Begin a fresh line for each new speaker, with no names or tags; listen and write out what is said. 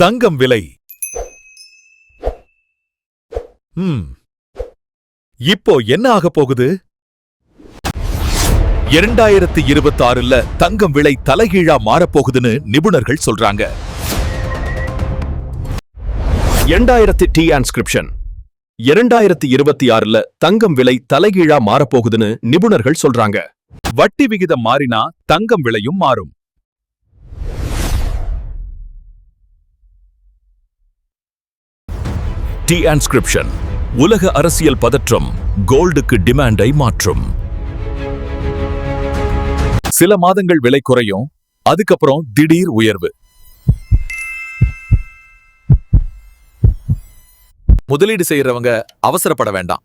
தங்கம் விலை இப்போ என்ன ஆக போகுது? 2026ல தங்கம் விலை தலைகீழா மாறப்போகுதுன்னு நிபுணர்கள் சொல்றாங்க.
2000 டிரான்ஸ்கிரிப்ஷன் 2026ல தங்கம் விலை தலைகீழா மாறப்போகுதுன்னு நிபுணர்கள் சொல்றாங்க.
வட்டி விகிதம் மாறினா தங்கம் விலையும் மாறும். டிரான்ஸ்கிரிப்ஷன் உலக அரசியல் பதற்றம் கோல்டுக்கு டிமாண்டை மாற்றும். சில மாதங்கள் விலை குறையும், அதுக்கப்புறம் திடீர் உயர்வு. முதலீடு செய்யறவங்க அவசரப்பட வேண்டாம்.